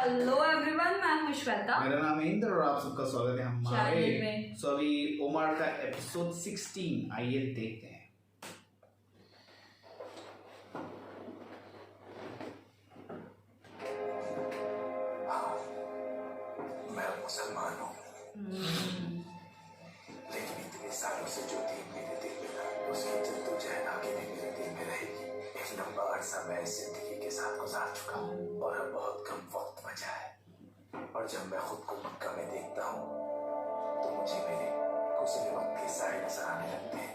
Hello everyone, मैं हूं श्वेता। मेरा नाम है इंद्र और आप सबका स्वागत है हमारे चैनल में। सो अभी ओमार का एपिसोड 16 आइए देखते हैं। मैं मुसलमान हूँ, लेकिन इतने सालों से जो दीन मेरे दिल में था, उसकी जद्दोजहद आगे भी मेरे दिल में रहेगी। एक लंबा अरसा मैं इस जिंदगी के साथ गुजार चुका हूँ और अब बहुत कम वक्त बचा है। और जब मैं खुद को मक्का में देखता हूँ तो मुझे मेरे गुजरे वक्त के साए नजर आने लगते हैं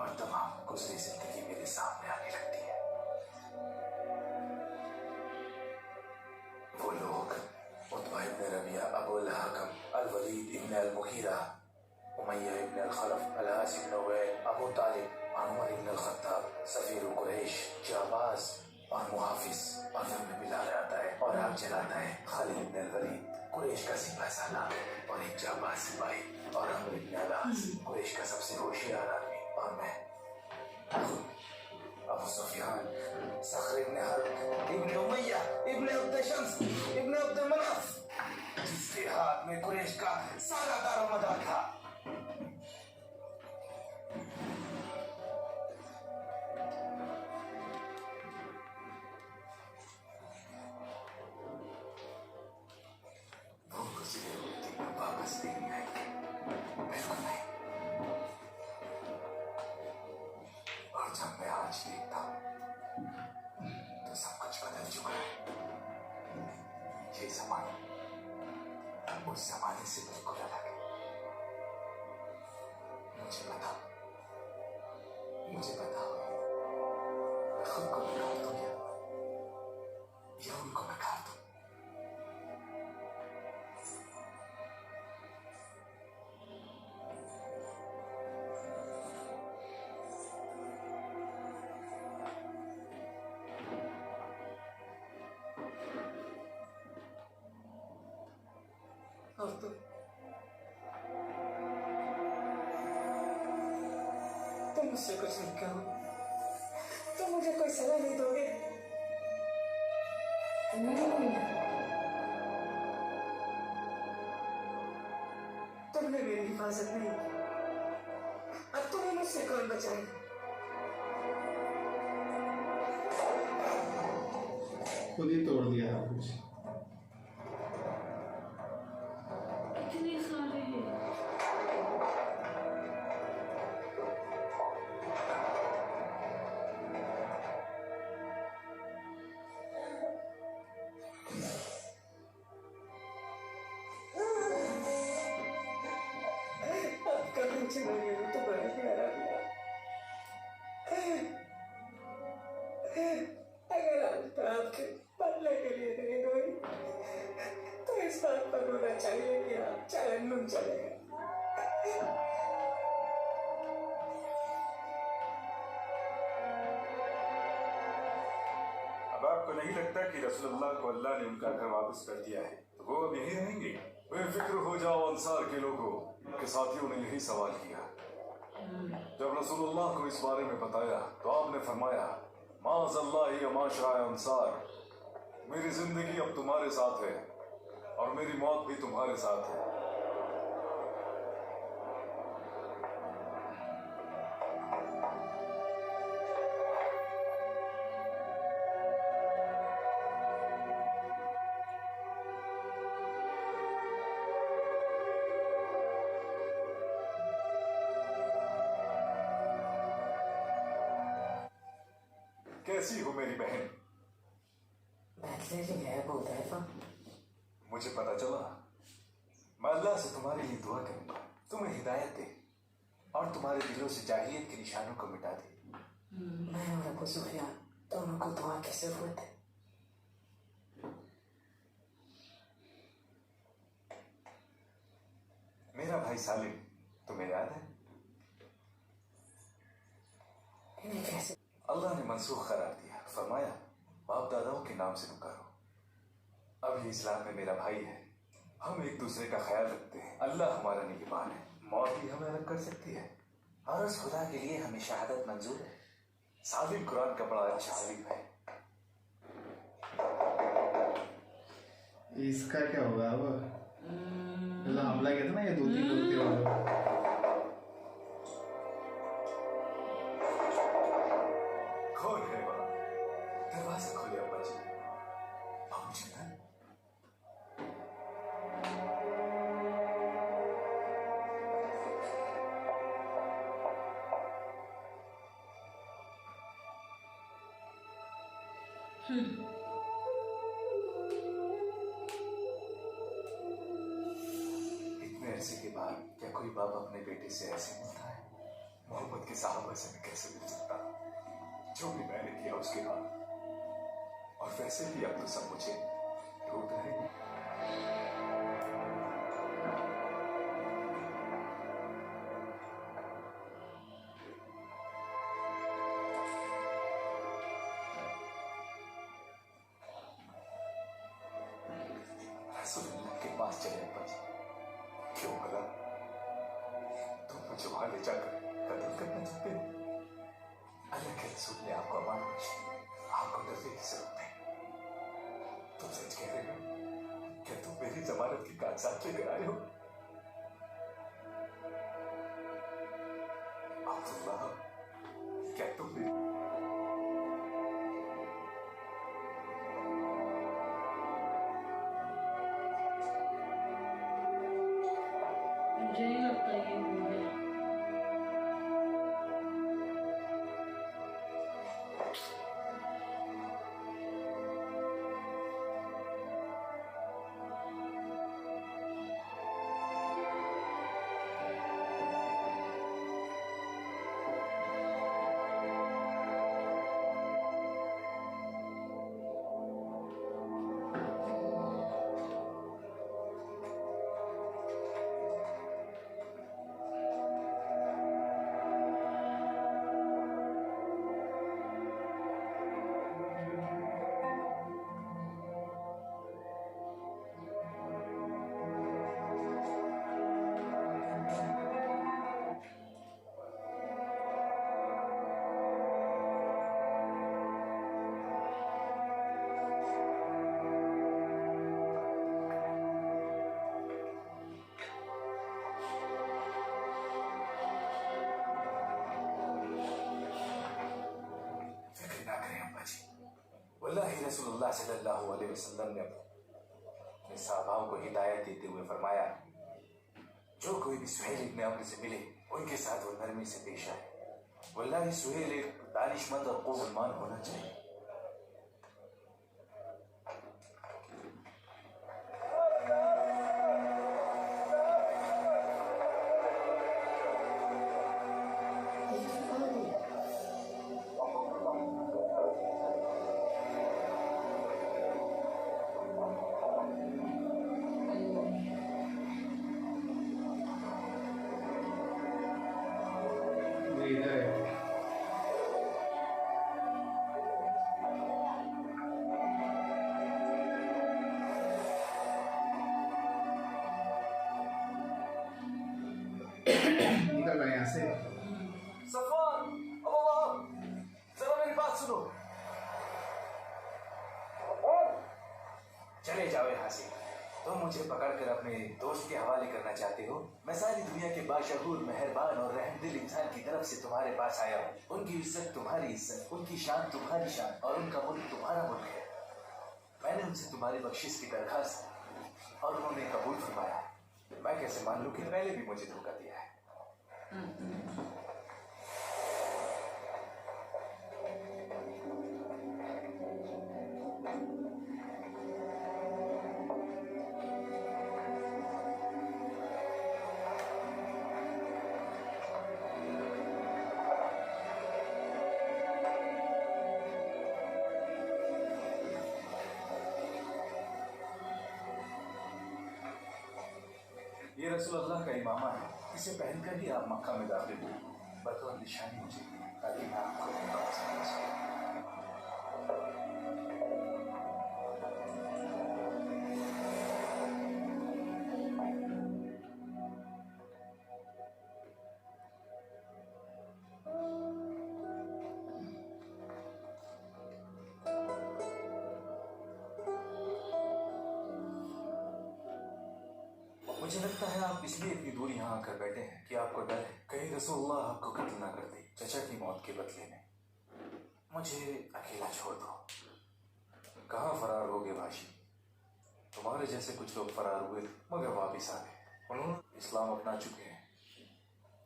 और तमाम गुजरी जिंदगी मेरे सामने आने लगती है। वो लोग उतबा इब्न रबिया, अबू अल-हकम, अल-वलीद इब्न अल-मुगीरा, उमय्या इब्न अल-खलफ, अल-आस इब्न उवैल, अबू तालिब, उमर इब्न अल-खत्ताब, सफीर कुरैश, जाबाज और मुहाफिज, और फिर में बिलाल आता है और आग जलाता है। खालिद इब्न अल-वलीद, कुरैश का सिपाही सालार और एक जाबाज सिपाही, और अमर इब्न अल-आस, कुरैश का सबसे होशियार आदमी, और मैं अबू सुफियान, सख्र इब्न हर्ब, इब्न उमय्या, इब्न अब्द शम्स, इब्न अब्द मनाफ, जिसके हाथ में कुरैश का सारा दारोमदार था। वो गुजरे हुए दिन वापस नहीं आएंगे, बिल्कुल नहीं। और जब मैं आज देखता हूँ तो सब कुछ बदल चुका है। ये जमाना उस जमाने से बिल्कुल अलग है। मुझे बताओ, मैं खुद को नकार दूं या उनको नकार दूं? और तुम मुझसे कुछ नहीं कहो, तुम मुझे कोई सलाह नहीं दोगे? तुमने मेरी हिफाजत नहीं की, अब तुम्हें मुझसे कौन बचाएगा? खुद ही तोड़ दिया है कुछ। इतने सारे आपका मुझे नहीं है, तुम्हारे प्यारा दिया। अगर आज तो आपके बदले के लिए नहीं रोई तो इस बात पर रोना चाहिए कि आप जहन्नुम चले गए। अब आपको नहीं लगता कि रसूलुल्लाह को अल्लाह ने उनका घर वापस कर दिया है, तो वो अब यहीं रहेंगे? बेफिक्र हो जाओ अंसार के लोगों, के साथियों ने यही सवाल किया। जब रसूलुल्लाह को इस बारे में बताया तो आपने फरमाया, माज़अल्लाहि व माशराए अंसार, मेरी जिंदगी अब तुम्हारे साथ है और मेरी मौत भी तुम्हारे साथ है। कैसी हो मेरी बहन? बेहतरीन है अबू हुदैफा। मुझे पता चला। मैं अल्लाह से तुम्हारे लिए दुआ करूंगा, तुम्हें हिदायत दे और तुम्हारे दिलों से जाहिलियत के निशानों को मिटा दे। मैं और अबू सुफियान दोनों को दुआ की जरूरत है। मेरा भाई सालिम तुम्हें याद है? इन्हें कैसे? अल्लाह ने मनसूख करार दिया, फरमाया बाप दादाओं के नाम से पुकारो। अब ये इस्लाम में मेरा भाई है, हम एक दूसरे का ख्याल रखते हैं। अल्लाह हमारा निगहबान है, मौत भी हमें अलग कर सकती है और उस खुदा के लिए हमें शहादत मंजूर है। सालिम कुरान का बड़ा अच्छा आलिम है। इसका क्या होगा अब? मतलब हमला किया था ना ये 2-3 लोग थे कौन है वहाँ? दरवाजा खोले अब्बा जी। अबू जिंदन? इतने अरसे के बाद क्या कोई बाप अपने बेटे से ऐसे मिलता है? मोहब्बत के साहब से मैं कैसे मिल सकता? जो भी मैंने किया उसके बाद, और वैसे भी अब तो सब मुझे ढूंढ रहे हैं। रसूलुल्लाह के पास चले अब्बा जी। क्यों भला? तुम मुझे वहां ले जाकर कत्ल करना चाहते हो? अल्लाह के रसूल ने आपको अमान बख्शी, आपको डरने की जरूरत नहीं। तुम सच कह रहे हो? क्या तुम मेरी जमानत की कागजात लेकर आए हो? अब्दुल्लाह, क्या तुम मुझे नहीं लगता ये होंगे। वल्लाहि रसूलुल्लाह सल्लल्लाहु अलैहि वसल्लम ने अपने सहाबाओं को हिदायत देते हुए फरमाया, जो कोई भी सुहेल इब्न अम्र से मिले उनके साथ वो नरमी से पेश आए। वल्लाहि सुहेल एक दानिशमंद और क़ुव्वतमान होना चाहिए। इधर है। निकल रहे हैं यहाँ से। सफवान, अब आओ, जरा मेरी बात सुनो। चले जाओ यहाँ से। तुम मुझे पकड़कर अपने दोस्त के हवाले करना चाहते हो? मैं सारी दुनिया के बाशहूर, मेहरबान और रहमदिल इंसान की तरफ से तुम्हारे पास आया हूँ। उनकी इज्जत तुम्हारी इज्जत, उनकी शान तुम्हारी शान और उनका मुल्क तुम्हारा मुल्क है। मैंने उनसे तुम्हारी बख्शिश की दरखास्त की और उन्होंने कबूल फरमाया। मैं कैसे मान लूं कि पहले भी मुझे धोखा दिया है? ये रसूलुल्लाह का इमामा है। इसे पहनकर ही आप मक्का में दाखिल हुए, बतौर निशानी मुझे, ताकि मैं आपको समझ सकूं। मुझे लगता है आप इसलिए इतनी दूर यहाँ आकर बैठे हैं कि आपको डर है कहीं रसूलुल्लाह आपको कत्ल ना कर दे चचा की मौत के बदले में। मुझे अकेला छोड़ दो। कहाँ फरार हो गए भाशी? तुम्हारे जैसे कुछ लोग फरार हुए मगर वापिस आ गए। उन्होंने इस्लाम अपना चुके हैं।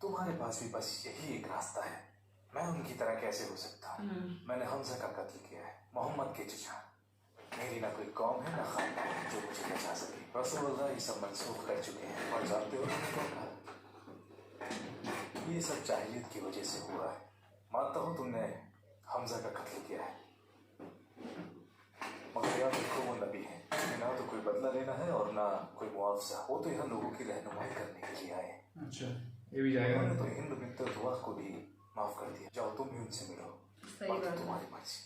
तुम्हारे पास भी बस यही एक रास्ता है। मैं उनकी तरह कैसे हो सकता हूँ? मैंने हमजा का कत्ल किया है, मोहम्मद के चचा। मेरी ना कोई कौम है ना खानदान है जो मुझे बचा सके। रसूलुल्लाह ये सब मनसूख कर चुके हैं और जानते हो उन्होंने क्या कहा? ये सब जाहिलियत की वजह से हुआ है। मानता हूँ तुमने हमजा का कत्ल किया है, मगर याद रखो वो नबी है। ना तो कोई बदला लेना है और ना कोई मुआवजा। वो तो यहाँ लोगों की रहनुमाई करने के लिए आए। अच्छा, ये भी जाएगा। उन्होंने तो हिंद बिनत दुआ को भी माफ कर दिया। जाओ तुम भी उनसे मिलो। बाकी तुम्हारी मर्जी।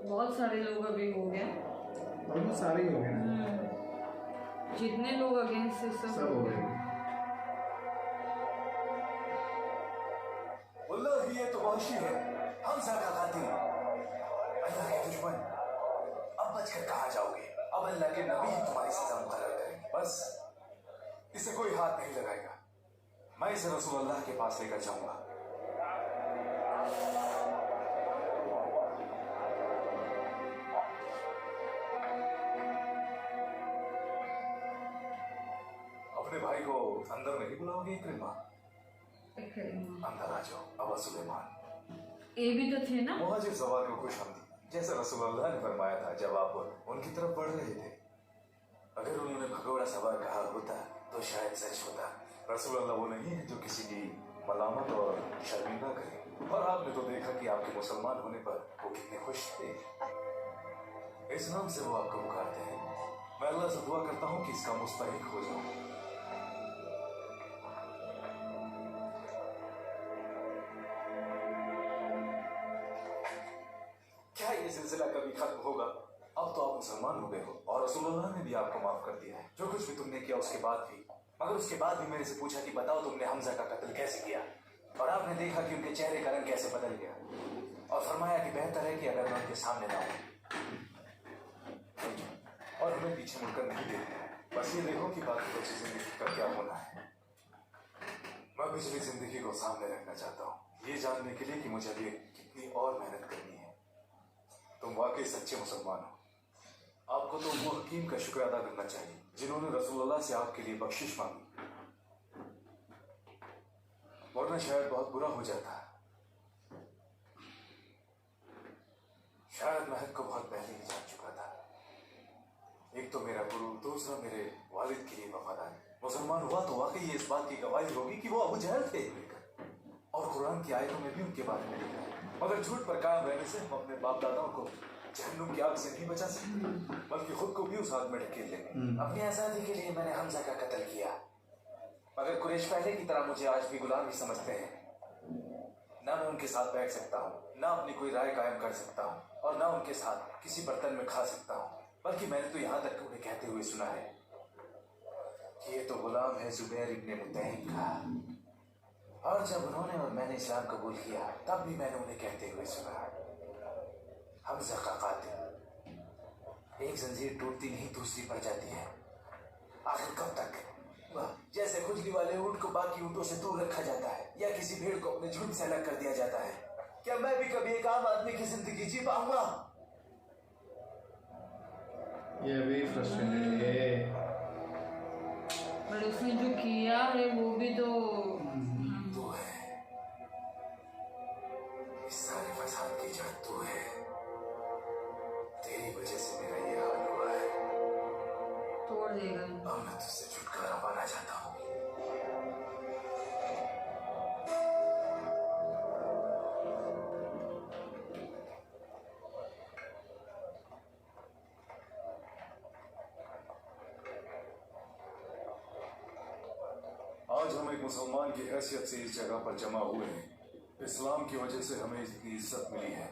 बहुत सारे लोग अभी हो गए। ऑलमोस्ट सारे ही हो गए ना, जितने लोग अगेंस्ट से सब हो गए। वल्लाही ये तो वहशी है, हमजा का कातिल। अल्लाह के दुश्मन, अब बचकर कहाँ जाओगे? अब अल्लाह के नबी ही तुम्हारी सजा मुकर्रर करेंगे। बस इसे कोई हाथ नहीं लगाएगा। मैं इसे रसूलुल्लाह के पास लेकर जाऊंगा। अपने भाई को अंदर नहीं बुलाओगे? इक्रिमा, अंदर आ जाओ। अबा सुलेमान, ये भी तो थे ना। मुहाजिर सवार को खुश आमदी, जैसे रसूलुल्लाह ने फरमाया था जब आप उनकी तरफ बढ़ रहे थे। अगर उन्होंने भगोड़ा सवार कहा होता तो शायद सच होता। रसूलुल्लाह वो नहीं है जो किसी की मलामत और शर्मिंदा करे। और आपने तो देखा कि आपके मुसलमान होने पर वो कितने खुश थे। इस नाम से वो आपको पुकारते हैं। मैं अल्लाह से दुआ करता हूँ कि इसका मुस्तहिक हो जाऊं। क्या ये सिलसिला कभी खत्म होगा? अब तो आप मुसलमान हो गए हो और रसूलुल्लाह ने भी आपको माफ कर दिया है जो कुछ भी तुमने किया उसके बाद भी। मगर उसके बाद भी मेरे से पूछा कि बताओ तुमने हमजा का कत्ल कैसे किया? और आपने देखा कि उनके चेहरे का रंग कैसे बदल गया और फरमाया कि बेहतर है कि अगर मैं उनके सामने ना हूं। और हमें पीछे मुड़कर नहीं देखना। बस ये देखो कि बाकी बची जिंदगी का क्या होना है। मैं पिछली जिंदगी को सामने रखना चाहता हूँ, ये जानने के लिए कि मुझे अभी कितनी और मेहनत करनी है। तुम वाकई सच्चे मुसलमान हो। आपको तो वो हकीम का शुक्र अदा करना चाहिए जिन्होंने रसूलुल्लाह से आपके लिए बख्शिश मांगी, वरना शायद बहुत बुरा हो जाता। शायद मैं हक को बहुत पहले ही जान चुका था। एक तो मेरा गुरु, दूसरा मेरे वालिद के लिए वफादार। मुसलमान हुआ तो वाकई ये इस बात की गवाही होगी कि वो अबू जहल थे, और कुरान की आयतों में भी उनके बारे में लिखा है। मगर झूठ पर कायम रहने से हम अपने बाप दादाओं को जहन्नुम की आग से नहीं बचा सकते, बल्कि खुद को भी उस आग में ढकेल लेंगे। अपनी आजादी के लिए मैंने हमजा का कत्ल किया, मगर कुरैश पहले की तरह मुझे आज भी गुलाम ही समझते हैं। ना मैं उनके साथ बैठ सकता हूँ, ना अपनी कोई राय कायम कर सकता हूँ, और ना उनके साथ किसी बर्तन में खा सकता हूँ। बल्कि मैंने तो यहाँ तक उन्हें कहते हुए सुना है कि ये तो गुलाम है जुबैर इब्ने मुतैम का। और जब उन्होंने और मैंने इस्लाम कबूल किया तब भी मैंने उन्हें कहते हुए सुना, हमजा का कातिल। एक जंजीर टूटती नहीं दूसरी पड़ जाती है। आखिर कब तक? जैसे खुजली वाले ऊंट को बाकी ऊंटों से दूर रखा जाता है या किसी भेड़ को अपने झुंड से अलग कर दिया जाता है, क्या मैं भी कभी एक आम आदमी की जिंदगी जी पाऊंगा? ये भी फ्रस्ट्रेटेड है। पर उसने जो किया है वो भी तो तू है, इस सारे फसाद की जड़ तू है। तेरी वजह से मेरा ये हाल हुआ है। तोड़ देगा। अब मैं तुझसे छुटकारा पाना चाहता हूँ। एक मुसलमान की हैसियत से इस जगह पर जमा हुए हैं। इस्लाम की वजह से हमें इतनी इज्जत मिली है।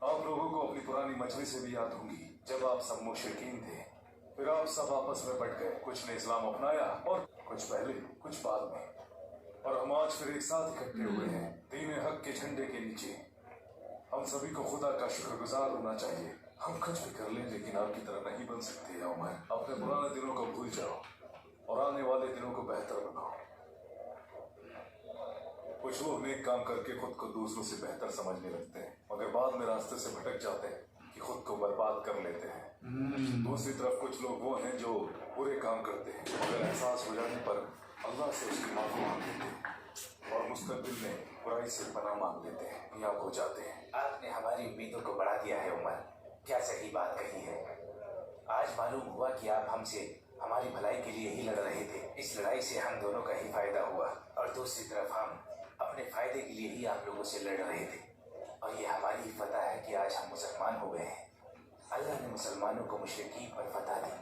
आप लोगों को अपनी पुरानी मजलिसें भी याद होंगी, जब आप सब मुशरिकीन थे। फिर आप सब आपस में बट गए, कुछ ने इस्लाम अपनाया और कुछ पहले कुछ बाद में, और हम आज फिर एक साथ इकट्ठे हुए हैं दीन हक के झंडे के नीचे। हम सभी को खुदा का शुक्रगुजार होना चाहिए। हम कुछ भी कर लें लेकिन आपकी तरह नहीं बन सकते। या उमर, अपने पुराने दिनों को भूल जाओ और आने वाले दिनों को बेहतर बनाओ। कुछ लोग नेक काम करके खुद को दूसरों से बेहतर समझने लगते हैं, मगर बाद में रास्ते से भटक जाते हैं कि खुद को बर्बाद कर लेते हैं। दूसरी तरफ कुछ लोग वो हैं जो बुरे काम करते हैं, मगर एहसास हो जाने पर अल्लाह से उसकी माफी मांग लेते हैं और मुस्तकबिल में बुराई से पनाह मांग लेते हैं, कामयाब हो जाते हैं। आपने हमारी उम्मीदों को बढ़ा दिया है उमर, क्या सही बात कही है। आज मालूम हुआ कि आप हमसे हमारी भलाई के लिए ही लड़ रहे थे। इस लड़ाई से हम दोनों का ही फायदा हुआ, और दूसरी तरफ हम अपने फायदे के लिए ही आप लोगों से लड़ रहे थे, और ये हमारी ही फतह है कि आज हम मुसलमान हो गए हैं। अल्लाह ने मुसलमानों को मुशरिकीन पर फतह दी।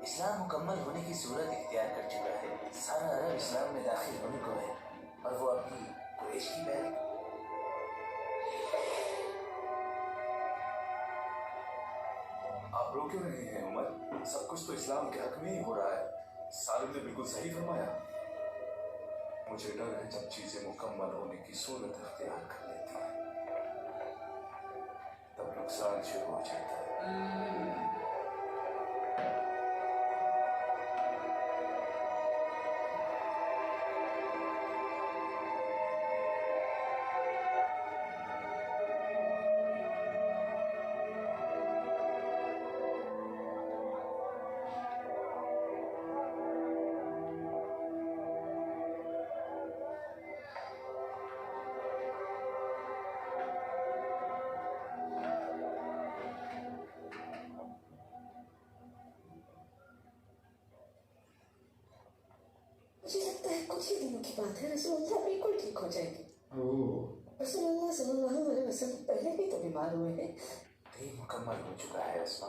इस्लाम मुकम्मल होने की सूरत इख्तियार कर चुका है। सारा अरब इस्लाम में दाखिल होने को है, और वो अपनी कुरैश की बैल। आप रो क्यों रहे हैं उमर? सब कुछ तो इस्लाम के हक में ही हो रहा है। सालिम ने बिल्कुल सही फरमाया। मुझे डर है जब चीजें मुकम्मल होने की सूरत इख्तियार कर लेती हैं, तब नुकसान शुरू हो जाता है। मुझे लगता है कुछ ही दिनों की बात है, रसूलुल्लाह बिल्कुल ठीक हो जाएंगे। रसूलुल्लाह सल्लल्लाहु अलैहि वसल्लम पहले भी तो बीमार हुए हैं। दीन मुकम्मल हो चुका है अस्मा।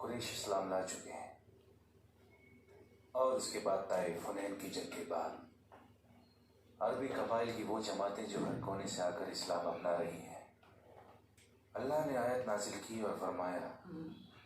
कुरैश इस्लाम ला चुके हैं, और उसके बाद ताइफ हुनैन की जंग के बाद अरबी कबाइल की वो जमातें जो हर कोने से आकर इस्लाम अपना रही हैं। अल्लाह ने आयत नाजिल की और फरमाया,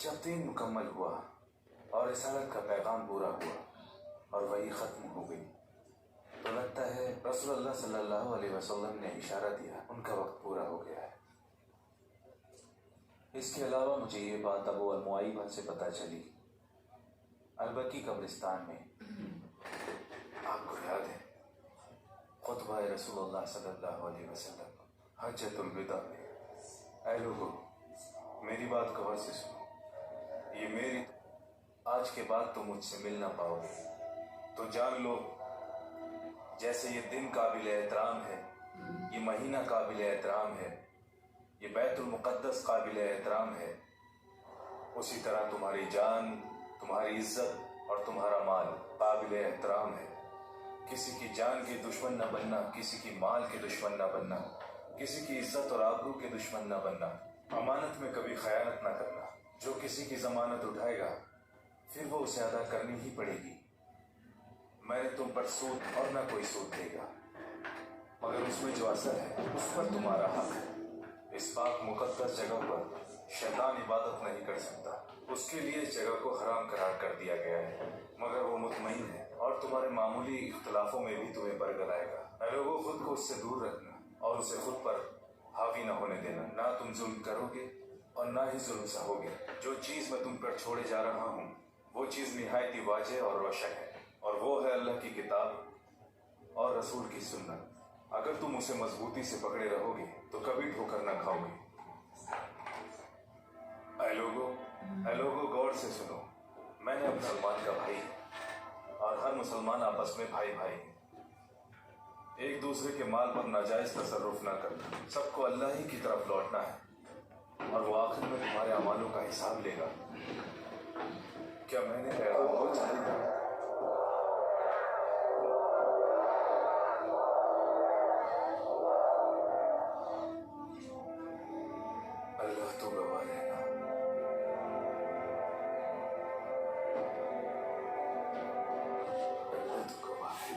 जब दीन मुकम्मल हुआ और रिसालत का पैगाम पूरा हुआ और वही ख़त्म हो गई, तो लगता है रसूलुल्लाह सल्लल्लाहु अलैहि वसल्लम ने इशारा दिया उनका वक्त पूरा हो गया है। इसके अलावा मुझे ये बात अबू अल-मुआइबा से पता चली, अल-बकी कब्रिस्तान में। आपको याद है खुतबा रसूलुल्लाह सल्लल्लाहु अलैहि वसल्लम हज्जतुल विदा में, ऐ लोगों मेरी बात गौर से सुनो, ये मेरी आज के बाद तुम मुझसे मिल ना पाओगे, तो जान लो जैसे ये दिन काबिल एहतराम है, ये महीना काबिल एहतराम है, ये बैतुल मुक़द्दस काबिल एहतराम है, उसी तरह तुम्हारी जान, तुम्हारी इज्जत और तुम्हारा माल काबिल एहतराम है। किसी की जान के दुश्मन न बनना, किसी की माल के दुश्मन न बनना, किसी की इज्जत और आबरू के दुश्मन न बनना, अमानत में कभी खयानत न करना। जो किसी की जमानत उठाएगा फिर वो उसे अदा करनी ही पड़ेगी। मैंने तुम पर सूद और न कोई सूद देगा, मगर उसमें जो असर है उस पर तुम्हारा हक है। इस पाक मुकद्दस जगह पर शैतान इबादत नहीं कर सकता, उसके लिए इस जगह को हराम करार कर दिया गया है, मगर वो मुतमईन है और तुम्हारे मामूली इख्तलाफों में भी तुम्हें बरगलाएगा। लोगों खुद को उससे दूर रखना और उसे खुद पर हावी न होने देना। ना तुम जुल्म करोगे और ना ही जुल्म सहोगे। जो चीज़ मैं तुम पर छोड़े जा रहा हूँ वो चीज़ निहायत ही वाज़ेह और रोशन है, और वो है अल्लाह की किताब और रसूल की सुन्नत। अगर तुम उसे मजबूती से पकड़े रहोगे तो कभी ठोकर न खाओगे। ऐ लोगों गौर से सुनो, मैंने अपना मुसलमान का भाई है और हर मुसलमान आपस में भाई भाई है। एक दूसरे के माल पर नाजायज तसर्रुफ ना करना, सबको अल्लाह ही की तरफ लौटना है और वो आखिर में तुम्हारे अमालों का हिसाब लेगा। क्या मैंने पैगाम को जारी किया? अल्लाह तो गवाह रहना। अल्लाह तो गवाह है।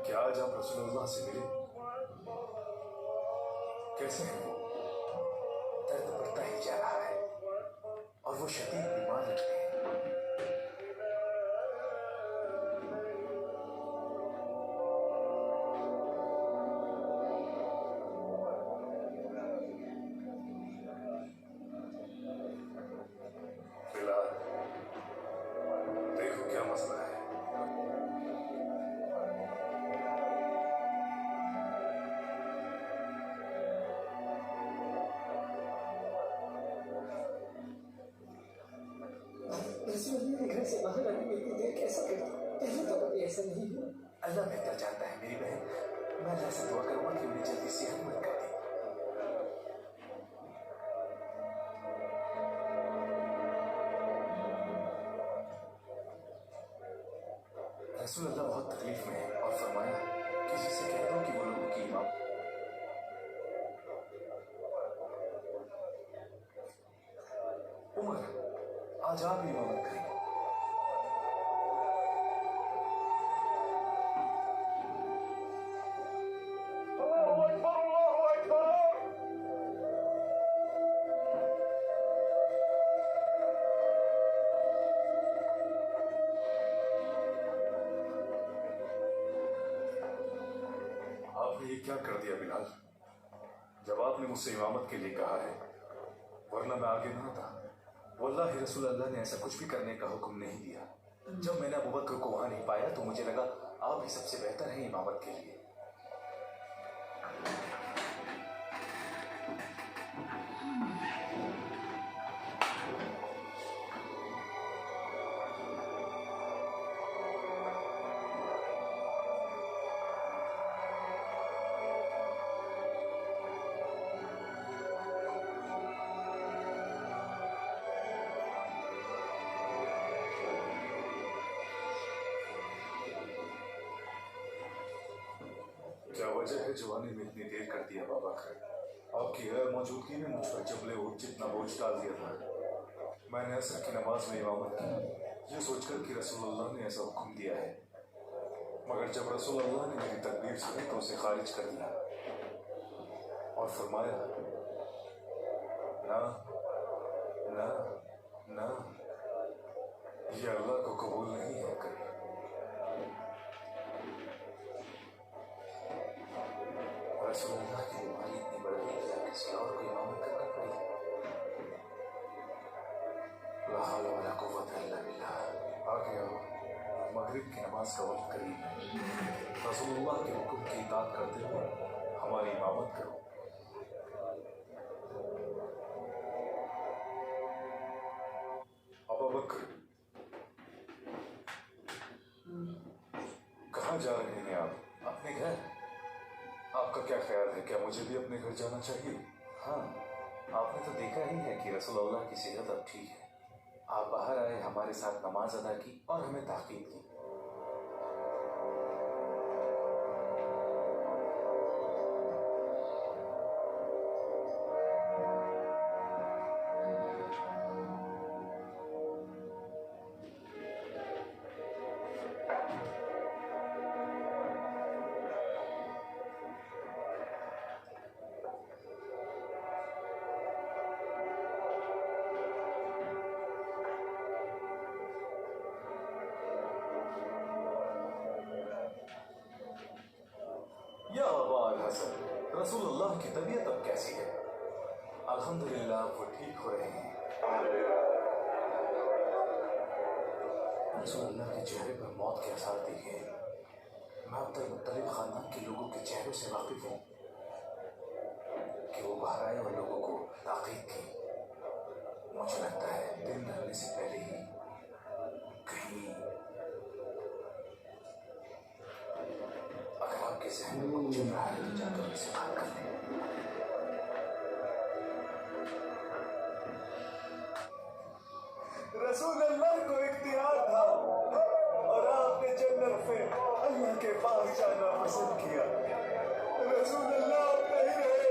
क्या आज आप रसूलुल्लाह से मिले? कैसे हैं वो? दर्द बढ़ता ही जा रहा है और वो शदीद बीमार लगते हैं। बिलाल, देखो क्या मसला है। रसूल मेरे घर से बाहर आने में इतनी देर कैसा करता? पहले तो कभी ऐसा नहीं हुआ। अल्लाह बेहतर जानता है मेरी बहन। मैं अल्लाह से दुआ करूंगा कि उन्हें जल्दी सेहतमंद कर दे। रसूल अल्लाह बहुत तकलीफ में है और फरमाया किसी से कह दो कि वो लोगों की इमाम। उमर, आज आप इमामत करेंगे। आपने ये क्या कर दिया बिलाल? जब आपने मुझसे इमामत के लिए कहा है, वरना मैं आगे ना था। वल्लाहि रसूल अल्लाह ने ऐसा कुछ भी करने का हुक्म नहीं दिया। जब मैंने अबू बकर को वहां नहीं पाया तो मुझे लगा आप ही सबसे बेहतर हैं इमामत के लिए। क्या वजह है जो आने में इतनी देर कर दिया बाबा खैर? आपकी गैर मौजूदगी में मुझ पर जबले उठ जितना बोझ डाल दिया था। मैंने असर की नमाज में इमामत की, ये सोचकर कि रसूलुल्लाह ने ऐसा हुक्म दिया है, मगर जब रसूलुल्लाह ने मेरी तकबीर सुनी तो उसे खारिज कर दिया और फरमाया, ना ना ना, ये अल्लाह को कबूल नहीं है कभी। रसूलुल्लाह की बीमारी इतनी बढ़ गई कि अब किसी और को इमामत करनी पड़ी। ला हौला वला कुव्वता इल्ला बिल्लाह। आगे आओ, मगरिब की नमाज का वक्त करीब है। रसूलुल्लाह के हुक्म की इताअत करते हुए हमारी इमामत करो। अबू बकर, कहाँ जा रहे हैं आप? अपने घर। आप आपका क्या ख्याल है, क्या मुझे भी अपने घर जाना चाहिए? हाँ, आपने तो देखा ही है कि रसूलुल्लाह की सेहत अब ठीक है। आप बाहर आए, हमारे साथ नमाज अदा की और हमें ताकीद की। या अबा अल हसन, रसूलुल्लाह की तबीयत अब कैसी है? अल्हम्दुलिल्लाह वो ठीक हो रहे हैं। रसूलुल्लाह के चेहरे पर मौत के आसार दिखे। मैं अब्दुल मुत्तलिब खानदान के लोगों के चेहरों से वाकिफ हूँ कि वो बाहर आए और लोगों को ताकीद की। मुझे लगता है दिन ढलने से पहले ही कहीं, अगर आपके जहन में कुछ चल रहा है तो जाकर उनसे बात कर लें। रसूलुल्लाह को इख्तियार था और आपने जन्नत में अल्लाह के पास जाना पसंद किया। रसूलुल्लाह अब नहीं रहे।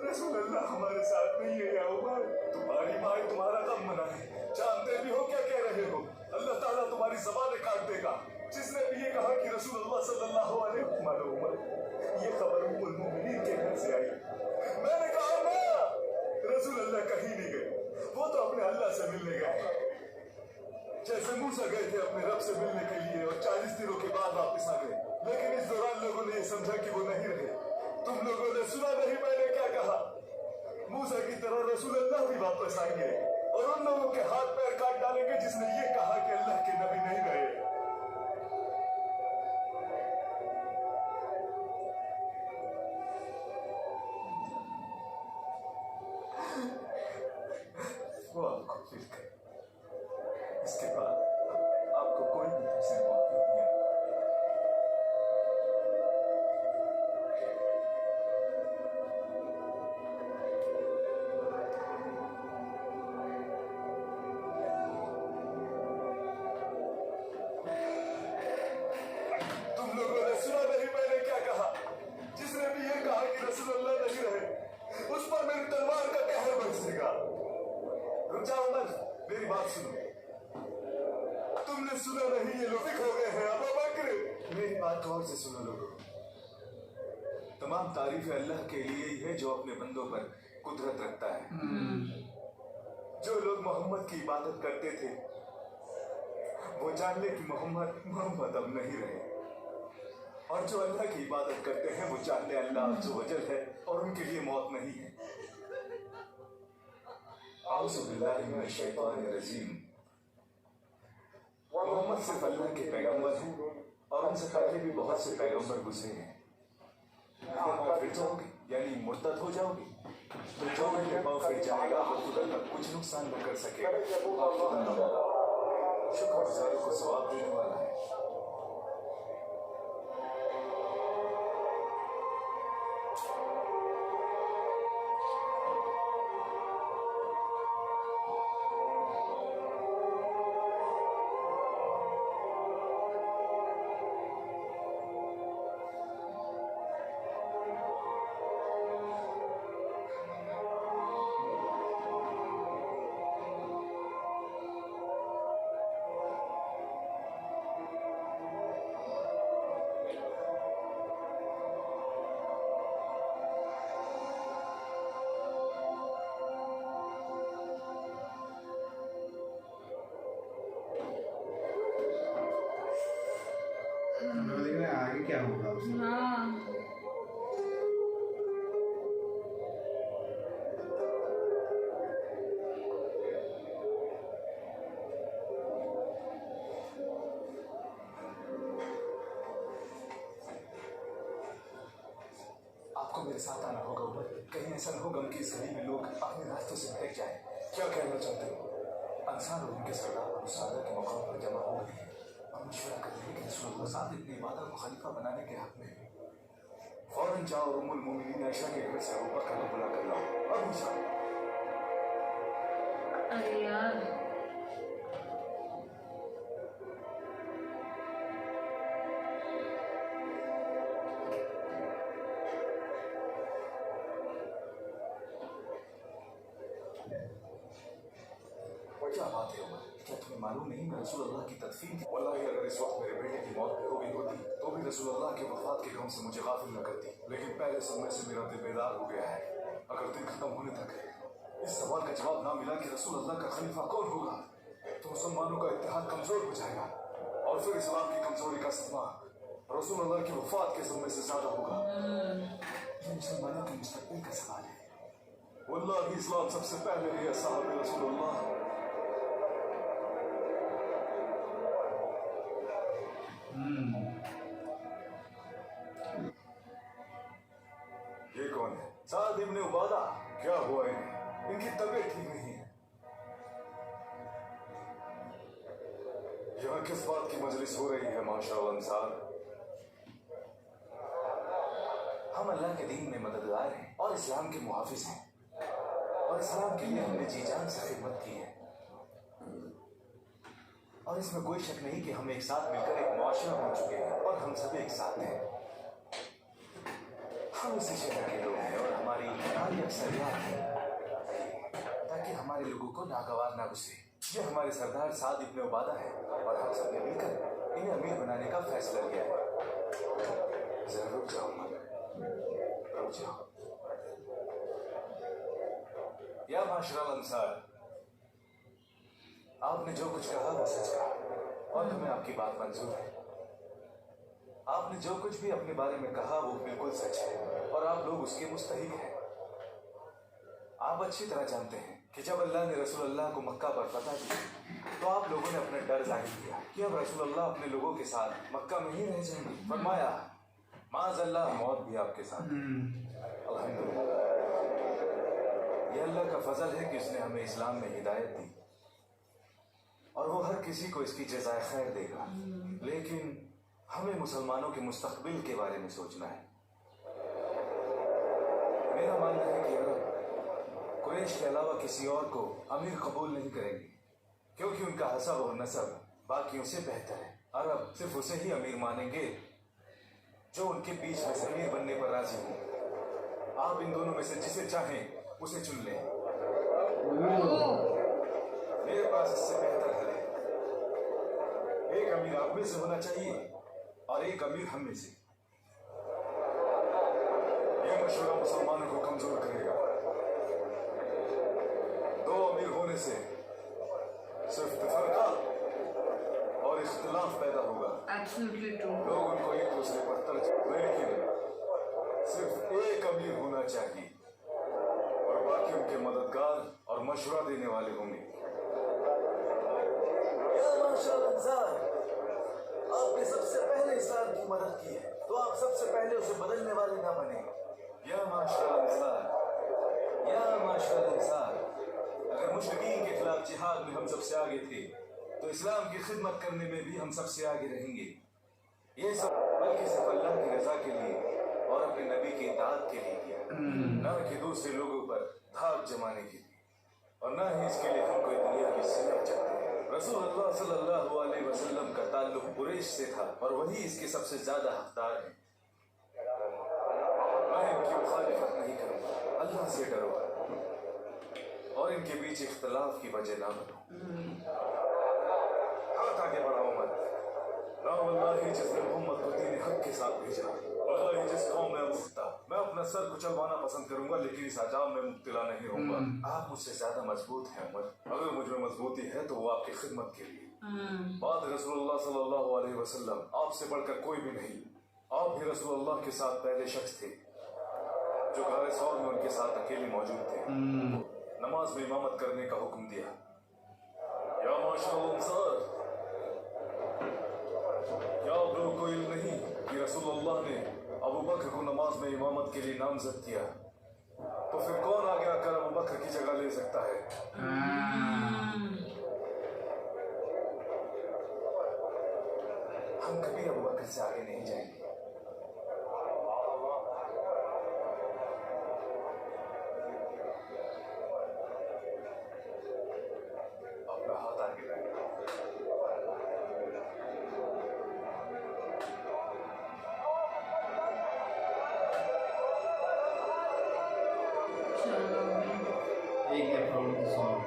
रसूलुल्लाह हमारे साथ नहीं है या उमर, तुम्हारी माँ तुम्हारा गम मनाए। जानते भी हो क्या कह रहे हो? अल्लाह ताला तुम्हारी ज़बानें काट देगा। जिसने भी ये कहा कि रसूलुल्लाह सल्लल्लाहु अलैहि वसल्लम, उमर, ये खबर उम्मुल मोमिनीन के घर से आई। मैंने कहा ना, रसूलुल्लाह कहीं नहीं गए, वो तो अपने अल्लाह से मिलने गए। जैसे मूसा गए थे अपने रब से मिलने के लिए और 40 दिनों के बाद वापस आ गए, लेकिन इस दौरान लोगों ने ये समझा कि वो नहीं रहे। तुम लोगों ने सुना नहीं मैंने क्या कहा? मूसा की तरह रसूलुल्लाह भी वापस आएंगे और उन लोगों के हाथ पैर काट डालेंगे जिसने ये कहा कि अल्लाह के नबी नहीं रहे। वो आपको फिर कर, इसके बाद आपको कोई भी दूसरी मौत नहीं है। तुम लोगों ने सुना नहीं मैंने क्या कहा? जिसने भी ये कहा कि रसूलुल्लाह नहीं रहे, उस पर मेरी तलवार का कहर बरसेगा। रुक जाओ मत, मेरी बात सुनो। तुमने सुना नहीं ये लोग हो गए हैं अबू बकर? मेरी बात गौर से सुनो लोगों। तमाम तारीफ अल्लाह के लिए ही है जो अपने बंदों पर कुदरत रखता है। जो लोग मोहम्मद की इबादत करते थे वो जान ले कि मोहम्मद अब नहीं रहे, और जो अल्लाह की इबादत करते हैं वो जान ले अल्लाह जो वजल है और उनके लिए मौत नहीं है। औज़ु बिल्लाहि मिनश शैतानिर रजीम। मोहम्मद सिर्फ अल्लाह के पैगंबर हैं और उनसे पहले भी बहुत से पैगंबर गुजरे हैं। पाँव फिर जाओगे यानी मुर्तद हो जाओगे तो जो मेरे पाँव फिर जाएगा वो खुदा का कुछ नुकसान न कर सकेगा। शुक्रगुजारों को सवाब देने वाला है। हमें देख रहे हैं आगे क्या होगा उसमें। हाँ आपको मेरे साथ आना होगा उमर। कहीं ऐसा न हो गम की इस घड़ी में लोग अपने रास्तों से भटक जाए। क्या कहना चाहते हो? अंसार और उनके सरदार अबू सादा के मकाम पर जमा हो गए हैं। हम मशवरा कर रहे हैं कि रसूलुल्लाह साद इब्न इबादा को खलीफा बनाने के हक में है। फौरन जाओ और उम्मुल मोमिनीन आयशा के घर से अबू बकर को बुला कर लाओ। अभी जाओ। अरे यार क्या बात है उमर? क्या तुम्हें मालूम नहीं मैं रसूलुल्लाह की तदफीन की? वल्लाहि अगर इस वक्त मेरे बेटे की मौत हो गई होती तो भी रसूलुल्लाह के वफात के गम से मुझे गाफिल न करती। लेकिन पहले समय से मेरा दिल बेदार हो गया है। अगर दिन खत्म होने तक इस सवाल का जवाब ना मिला कि रसूलुल्लाह का खलीफा कौन होगा तो मुसलमानों का इत्तेहाद कमजोर हो जाएगा और फिर इस्लाम की कमजोरी का सदमा रसूलुल्लाह की वफात के समय से ज्यादा होगा। ये मुसलमानों के मुस्तकबिल का सवाल है। वल्लाहि इस्लाम सबसे पहले है साहब रसूलुल्लाह। ये कौन है? साद इब्न उबादा। क्या हुआ इन्हें? इनकी तबीयत ठीक नहीं है। यहाँ किस बात की मजलिस हो रही है माशाअल्लाह अंसार? हम अल्लाह के दीन में मददगार हैं और इस्लाम के मुहाफिज हैं और इस्लाम के लिए हमने जी जान से खिदमत की है और इसमें कोई शक नहीं कि हम एक साथ मिलकर एक मुआशरा बन चुके हैं और हम सब एक साथ हैं। हम इसी शहर के लोग हैं और हमारी अक्सरियत है ताकि हमारे लोगों को नागवार ना गुस्से। ये हमारे सरदार साद इब्न उबादा है और हम सब ने मिलकर इन्हें अमीर बनाने का फैसला लिया है। जरा रुक जाओ, रुक जाओ। या माशरा अंसार, आपने जो कुछ कहा वो सच कहा और हमें आपकी बात मंजूर है। आपने जो कुछ भी अपने बारे में कहा वो बिल्कुल सच है और आप लोग उसके मुस्तहिक हैं। आप अच्छी तरह जानते हैं कि जब अल्लाह ने रसूलुल्लाह को मक्का पर फतह दी तो आप लोगों ने अपना डर जाहिर किया कि अब रसूलुल्लाह अपने लोगों के साथ मक्का में ही रह जाएंगे। फरमाया माज़अल्लाह मौत भी आपके साथ। अल्हम्दुलिल्लाह, यह अल्लाह का फजल है कि उसने हमें इस्लाम में हिदायत दी और वो हर किसी को इसकी जज़ाए खैर देगा। लेकिन हमें मुसलमानों के मुस्तकबिल के बारे में सोचना है। मेरा मानना है कि अरब कुरैश के अलावा किसी और को अमीर कबूल नहीं करेंगे क्योंकि उनका हसब और नसब बाकियों से बेहतर है। अरब सिर्फ उसे ही अमीर मानेंगे जो उनके बीच में अमीर बनने पर राजी हो। आप इन दोनों में से जिसे चाहें उसे चुन लें। मेरे पास इससे बेहतर हल है। एक अमीर आप में से होना चाहिए और एक अमीर हम में से। यह मशवरा मुसलमानों को कमजोर करेगा। दो अमीर होने से सिर्फ तफरका और इख्तिलाफ पैदा होगा। लोग उनको एक दूसरे पर तरज, लेकिन सिर्फ एक अमीर होना चाहिए और बाकी उनके मददगार और मशवरा देने वाले होंगे। आपने सबसे पहले इस्लाम की मदद की है तो आप सबसे पहले उसे बदलने वाले ना बने। या माशरा अंसार, अगर मुश्रिकीन के खिलाफ जिहाद में हम सबसे आगे थे तो इस्लाम की खिदमत करने में भी हम सबसे आगे रहेंगे। ये सब बल्कि सिर्फ अल्लाह की रजा के लिए और अपने नबी की इताअत के लिए किया, न कि दूसरे लोगों पर धाक जमाने के लिए और न ही इसके लिए हम कोई दुनिया की सिलत चाहते हैं। रसूलुल्लाह सल्लल्लाहु अलैहि वसल्लम का ताल्लुक कुरैश से था और वही इसके सबसे ज्यादा हकदार है। मैं इनकी मुखालिफत नहीं करूंगा, अल्लाह से डरो और इनके बीच इख्तिलाफ की वजह ना बनो। हाथ आगे बढ़ाओ मत। ना वल्लाहि जिसने मोहम्मद को दीन हक के साथ भेजा, वल्लाहि जिस कौम में मुफ्ता, मैं अपना सर कुचलवाना पसंद करूंगा लेकिन इस अजाब में मुब्तला नहीं होऊंगा। आप मुझसे ज्यादा मजबूत हैं उमर। अगर मुझ में मजबूती है तो वो आपकी खिदमत के लिए। बात रसूलुल्लाह सल्लल्लाहु अलैहि वसल्लम आपसे बढ़कर कोई भी नहीं। आप भी रसूलुल्लाह के साथ पहले शख्स थे जो गारे सौर में उनके साथ अकेले मौजूद थे। नमाज में इमामत करने का हुक्म दिया। या माशअल अंसार, क्या आप लोगों को इल्म नहीं कि रसूलुल्लाह ने अबू बकर को नमाज में इमामत के लिए नामजद किया? तो फिर कौन आगे आकर अबू बकर की जगह ले सकता है? हम कभी अबू बकर से आगे नहीं जाएंगे। अपना हाथ आगे लाएं। एक है प्रॉब्लम सॉल्व।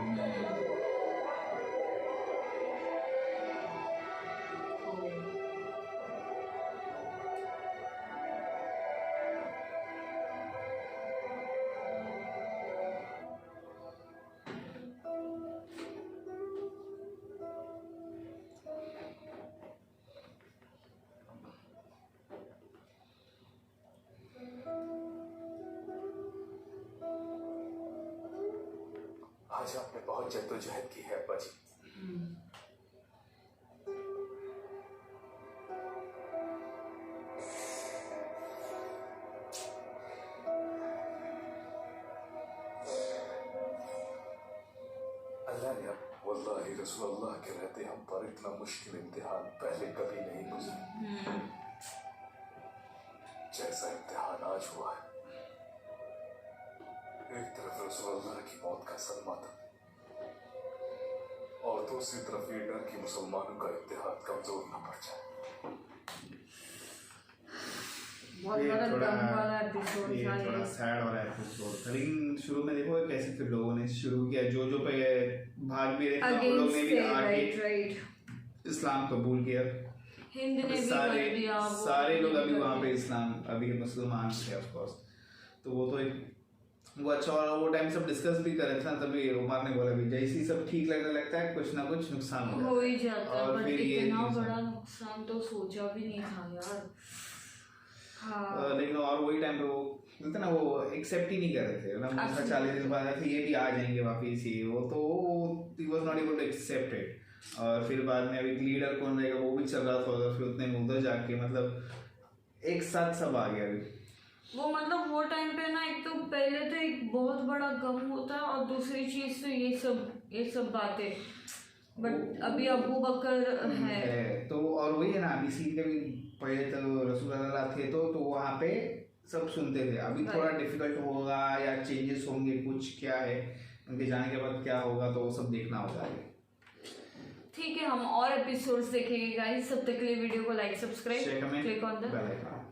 आज आपने बहुत जद्दोजहद की है अब्बा जी। अल्लाह ने वल्लाहि रसूलुल्लाह के रहते हम पर इतना मुश्किल इम्तिहान पहले कभी नहीं गुजरा जैसा इम्तिहान आज हुआ है। एक तरफ रसूलुल्लाह की मौत का सदमा था और दूसरी तरफ ये डर कि मुसलमानों का इत्तेहाद कमजोर न पड़ जाए। बहुत ये बड़ा थोड़ा दम वाला एपिसोड ये था थोड़ा ये। सैड वाला एपिसोड था, लेकिन शुरू में देखो कैसे फिर लोगों ने शुरू किया, जो पे भाग भी रहे थे उन लोगों ने भी आगे राइट। इस्लाम कबूल किया। हिंद ने भी सारे कर दिया, वो सारे लोग भी अभी कर वहाँ पे दिया। इस्लाम अभी मुसलमान थे ऑफ कोर्स, तो वो तो एक वो अच्छा। और वो टाइम सब डिस्कस भी कर रहे थे ना, तभी उमर ने बोला भी जैसे ही सब ठीक लगने लगता है कुछ ना कुछ नुकसान हो हो ही जाता है, और बट फिर ये इतना न्यूज़ है। बड़ा नुकसान तो सोचा भी नहीं था यार। हाँ लेकिन और वही टाइम पे वो बोलते ना वो एक्सेप्ट ही नहीं कर रहे थे ना, Absolutely. 40 दिन बाद ऐसे ये भी आ जाएंगे वापिस ही, वो तो ही was not able to accept it. और फिर बाद में अभी लीडर कौन रहेगा वो भी चल रहा था उधर, फिर उतने में उधर जाके मतलब एक साथ सब आ गया अभी। वो मतलब वो टाइम पे ना, एक तो पहले तो एक बहुत बड़ा गम होता है और दूसरी चीज तो ये सब बातें, बट अभी अबू बकर है तो और वही है ना, अभी सीन के भी पहले तो रसूलुल्लाह थे तो वहाँ पे सब सुनते थे, अभी थोड़ा डिफिकल्ट होगा या चेंजेस होंगे कुछ, क्या है उनके जाने के बाद क्या होगा तो वो सब देखना होगा आगे। ठीक है, हम और एपिसोड्स देखेंगे गाइस। तब तक के लिए वीडियो को like, subscribe, share, comment, click on the bell icon.